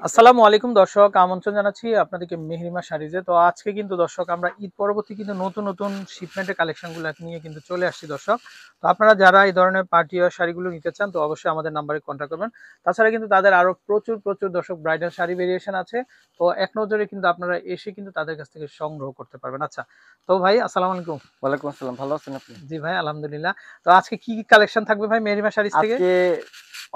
আসসালামু আলাইকুম দর্শক, আমন্ত্রণ জানাচ্ছি আপনাদেরকে মেহরিমা শাড়িজে। তো আজকে কিন্তু দর্শক আমরা ঈদ পরবর্তী কিন্তু নতুন নতুন শিপমেন্টের কালেকশনগুলো নিয়ে কিন্তু চলে আসছি দর্শক। তো আপনারা যারা এই ধরনের পার্টি ওয়্যার শাড়িগুলো নিতে চান তো অবশ্যই আমাদের নাম্বারে কন্ট্যাক্ট করবেন। তাছাড়া কিন্তু তাদের আরো প্রচুর প্রচুর দর্শক ব্রাইডাল শাড়ি ভেরিয়েশন আছে। তো এক নজরে কিন্তু আপনারা এসে কিন্তু তাদের কাছ থেকে সংগ্রহ করতে পারবেন। আচ্ছা, তো ভাই আসসালামু আলাইকুম। ওয়ালাইকুম আসসালাম, ভালো আছেন আপনি? জি ভাই, আলহামদুলিল্লাহ। তো আজকে কি কি কালেকশন থাকবে ভাই মেহরিমা শাড়িজ থেকে? আজকে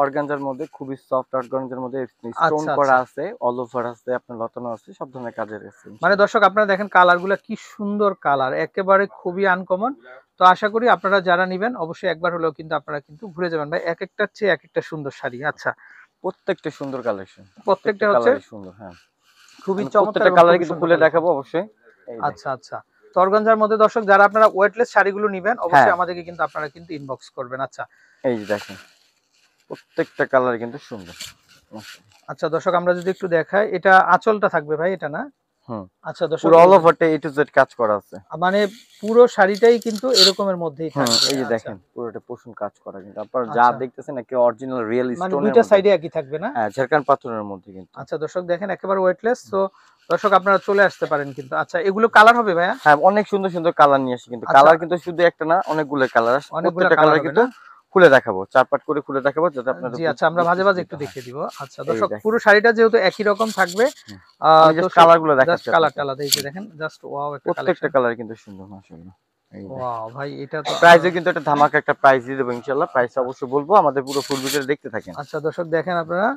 অর্গানজার মধ্যে খুবই সফট অর্গানজার মধ্যে স্টোন আচ্ছা করা আচ্ছা, আছে, অল ওভার আছে, আপনার লতানো আছে, সব ধরনের কাজের আছে মানে ইনশাআল্লাহ। দর্শক আপনারা দেখেন কালার গুলা কি সুন্দর কালার, একেবারে খুবই আনকমন। তো আশা করি আপনারা যারা নিবেন অবশ্যই একবার হলেও কিন্তু আপনারা কিন্তু ঘুরে যাবেন ভাই, এক একটার চেয়ে এক একটা সুন্দর শাড়ি। আচ্ছা, প্রত্যেকটা সুন্দর কালেকশন, প্রত্যেকটা প্রত্যেকটা হচ্ছে কালারই সুন্দর। হ্যাঁ, খুবই আমি চমৎকার প্রত্যেকটা এবং কালারই খুবই কিন্তু সুন্দর খুলে কালেকশন। দেখাবো অবশ্যই। এই যে আচ্ছা আচ্ছা, তো অর্গানজার মধ্যে দর্শক যারা আপনারা ওয়েটলেস শাড়িগুলো নিবেন হ্যাঁ, অবশ্যই আমাদেরকে কিন্তু আপনারা কিন্তু ইনবক্স করবেন। আচ্ছা এই যে দেখেন প্রত্যেকটা কালার কিন্তু সুন্দর মাশাআল্লাহ। আচ্ছা দর্শক, আমরা যদি একটু দেখাই, এটা আঁচলটা থাকবে ভাই, এটা না? হুম, আচ্ছা দর্শক, পুরো এই অল যে ওভারটা এ টু জেড কাজ করা আছে। মানে পুরো শাড়িটাই কিন্তু এরকমের মধ্যেই হুম, থাকবে। এই যে আচ্ছা দেখেন পুরোটা পশম কাজ করা, কিন্তু আপনারা যা আচ্ছা, দেখতেছেন নাকি অরিজিনাল রিয়েল মানে স্টোনের দুইটা মধ্যে। সাইডে একই থাকবে না? হ্যাঁ, ঝাড়খান্ড পাথরের মধ্যে কিন্তু। আচ্ছা দর্শক দেখেন একেবারে ওয়েটলেস। তো দর্শক আপনারা চলে আসতে পারেন কিন্তু। আচ্ছা, এগুলো কালার হবে ভাইয়া? হ্যাঁ, অনেক সুন্দর সুন্দর কালার নিয়ে আসি, কিন্তু আচ্ছা, কালার কিন্তু শুধু একটা না, অনেকগুলো কালার আসে, অনেকগুলা প্রত্যেকটা কালার কালার হবে কিন্তু না? খুলে দেখাবো, চার পাট করে খুলে দেখাবো যাতে আপনাদের জি আচ্ছা, আমরা বুঝতে ভাজে ভাজে একটু সুবিধা হয়। দেখিয়ে দিব। আচ্ছা এই দর্শক, পুরো দেখেন, শাড়িটা যেহেতু একই রকম থাকবে, আমি তো জাস্ট কালার গুলো জাস্ট দেখাচ্ছি কালারটা আপনাকে। আলাদা। এই যে দেখেন, জাস্ট ওয়াও একটা প্রত্যেকটা কালেকশন। কালার কিন্তু সুন্দর মাশাআল্লাহ। এই দেখেন, ওয়াও ভাই, এটা তো আরো। প্রাইসে কিন্তু একটা ধামাকা একটা প্রাইস দিয়ে দেবো ইনশাআল্লাহ। প্রাইসটা আচ্ছা অবশ্যই বলবো, আমাদের পুরো ফুল ভিডিও দেখতে থাকেন। আচ্ছা দর্শক দেখেন আপনারা,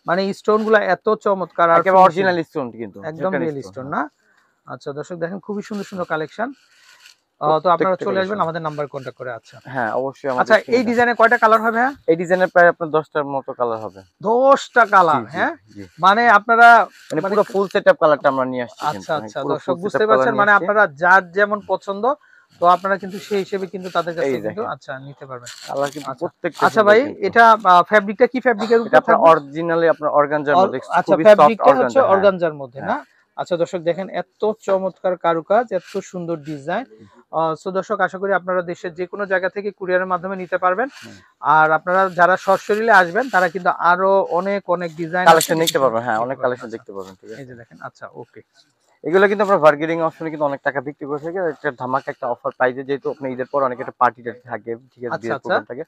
মানে স্টোন গুলা এত চমৎকার আর একেবারে ফিনিশিং অরিজিনাল স্টোন কিন্তু, একদম ঝাড়খান্ড রিয়েল স্টোন। স্টোন হ্যাঁ, না? আচ্ছা দর্শক দেখেন খুবই সুন্দর সুন্দর কালেকশন। তো আপনারা প্রত্যেকটা চলে কালার আসবেন সুন্দর। আমাদের নাম্বার কন্ট্যাক্ট করে। আচ্ছা হ্যাঁ, অবশ্যই আমাদের আচ্ছা, এই স্ক্রিনে দেখাবো। ডিজাইনে কয়টা কালার হবে হ্যাঁ? এই ডিজাইনের প্রায় আপনার 10টার মতো কালার হবে। 10টা জি, কালার, জি, হ্যাঁ? জি। মানে আপনারা মানে মানে পুরো ফুল সেটআপ কালারটা আমরা নিয়ে আসছি আচ্ছা কিন্তু। হ্যাঁ, আচ্ছা পুরো দর্শক ফুল বুঝতে সেটআপ কালার পারছেন, নিয়ে মানে আসছি। আপনারা যার যেমন পছন্দ তো আপনারা কিন্তু সেই হিসেবে কিন্তু তাদের কাছ এই থেকে কিন্তু দেখেন, আচ্ছা নিতে পারবেন। কালার কিন্তু আচ্ছা প্রত্যেকটা আচ্ছা সুন্দর ভাই, কিন্তু। এটা ফেব্রিকটা কি ফেব্রিকের এটা উপর আপনার থাকবে? অরিজিনালি আপনার অর্গানজার মধ্যে, আচ্ছা, খুবই সফট ফেব্রিকটা হচ্ছে অর্গানজা। হ্যাঁ, অর্গানজার মধ্যে হ্যাঁ। না? আচ্ছা দর্শক দেখেন এত চমৎকার কারুকাজ, এত সুন্দর ডিজাইন। সো দর্শক আশা করি আপনারা দেশের যে কোনো জায়গা থেকে কুরিয়ারের মাধ্যমে নিতে পারবেন। হুম। আর আপনারা যারা সশরীরে আসবেন তারা কিন্তু আরো অনেক অনেক ডিজাইন আছে কালেকশন দেখে দেখতে পারবেন, হ্যাঁ, নিতে অনেক পারবেন। কালেকশন আচ্ছা, দেখতে পারবেন, ঠিক এই আছে? যে দেখেন। আচ্ছা ওকে। এগুলো কিন্তু আমরা বার্গেনিং অপশনে কিন্তু অনেক টাকা বিক্রি করে থাকি। একটা ধামাকা একটা অফার প্রাইজে, যেহেতু আপনি ঈদের পর অনেক একটা পার্টি থাকে, ঠিক আছে, আচ্ছা বিয়ের আচ্ছা প্রোগ্রাম থাকে।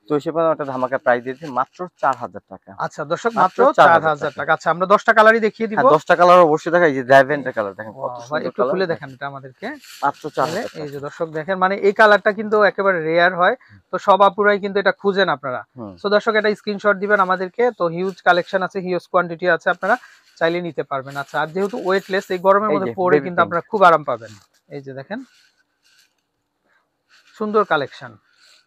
তো হিসেবে একটা ধামাকা প্রাইস দিয়েছি মাত্র ৪,০০০ টাকা। আচ্ছা দর্শক, মাত্র মাত্র ৪,০০০ 4,000 টাকা। টাকা। আচ্ছা, আমরা 10টা কালারই দেখিয়ে দিব। হ্যাঁ, 10টা কালার অবশ্যই দেখা, এই যে ল্যাভেন্ডার কালার দেখেন কত ওয়াও ভাই, সুন্দর একটু কালার খুলে দেখান দেখেন। এটা আমাদেরকে। মাত্র তাহলে ৪,০০০ এই যে টাকা। দর্শক দেখেন, মানে এই কালারটা কিন্তু একেবারে রেয়ার হয়। তো সব আপুরাই কিন্তু এটা খুঁজেন আপনারা। হুম। সো দর্শক এটা স্ক্রিনশট দিবেন আমাদেরকে। তো হিউজ কালেকশন আছে, হিউজ কোয়ান্টিটি আছে, আপনারা চাইলে নিতে পারবেন। আচ্ছা, আর যেহেতু ওয়েটলেস এই গরমের এই মধ্যে যে পরে বেবি কিন্তু পিঙ্ক। আপনারা খুব আরাম পাবেন। এই যে দেখেন, সুন্দর কালেকশন।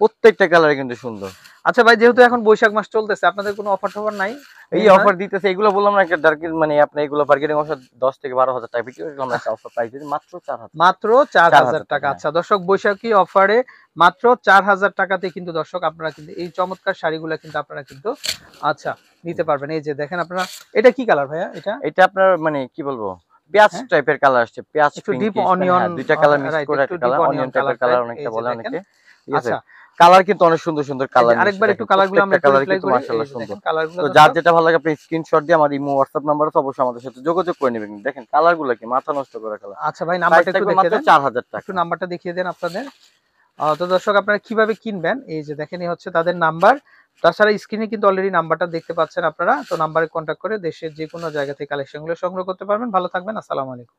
প্রত্যেকটা কালার কিন্তু সুন্দর। আচ্ছা ভাই, যেহেতু এখন বৈশাখ মাস চলতেছে, আপনাদের কোনো অফার টফার নাই? এই অফার দিতেছে, এগুলো বললাম না, একটা ডার্কের মানে আপনি এগুলো বার্গেনিং অফার 10 থেকে 12,০০০ টাকা বিক্রি করে আমরা একটা অফার প্রাইস দিচ্ছি মাত্র ৪,০০০ টাকা। মাত্র 4,000 ৪,০০০ টাকা। টাকা, হ্যাঁ। আচ্ছা দর্শক, বৈশাখী অফারে মাত্র 4,000 টাকাতে কিন্তু দর্শক আপনারা কিন্তু এই চমৎকার শাড়িগুলো কিন্তু আপনারা কিন্তু আচ্ছা নিতে পারবেন। এই যে দেখেন আপনারা, এটা কি কালার ভাইয়া এটা? এটা আপনার মানে কি বলবো, পেঁয়াজ হ্যাঁ, টাইপের কালার আসছে, পেঁয়াজ একটু ডিপ পিঙ্কিশ, মানে অনিয়ন, হ্যাঁ, দুইটা কালার মিক্স রাইট, করে একটু একটা ডিপ কালার, অনিয়ন অনিয়ন টাইপের কালার কালার টাইপ। এই অনেকটা যে বলে দেখেন। অনেকে, ঠিক আছে? আচ্ছা, কালার কিন্তু অনেক সুন্দর সুন্দর এই যে কালার নিয়ে এসেছে আরেকবার একটু দেখেন, কালারগুলো আমরা প্রত্যেকটা একটু কালারই রিপ্লাই কিন্তু করি। এই মাশাআল্লাহ যে সুন্দর। দেখেন কালারগুলো তো যার দর্শক। যেটা ভালো লাগে আপনি স্ক্রিনশট দিয়ে আমার ইমো হোয়াটসঅ্যাপ নাম্বার আছে, অবশ্যই আমাদের সাথে যোগাযোগ করে নেবেন। দেখেন কালারগুলো কি মাথা নষ্ট করা কালার। আচ্ছা ভাই, প্রাইস নাম্বারটা একটু থাকবে দেখিয়ে মাত্র দেন। ৪,০০০ একটু টাকা। নাম্বারটা দেখিয়ে দেন আপনাদের। তো দর্শক আপনারা কিভাবে কিনবেন, এই যে দেখেন এই হচ্ছে তাদের নাম্বার। তাছাড়া স্ক্রিনে কিন্তু অলরেডি নাম্বারটা দেখতে পাচ্ছেন আপনারা। তো নাম্বারে কন্ট্যাক্ট করে দেশের যে কোনো জায়গা থেকে কালেকশনগুলো সংগ্রহ করতে পারবেন। ভালো থাকবেন, আসসালামু আলাইকুম।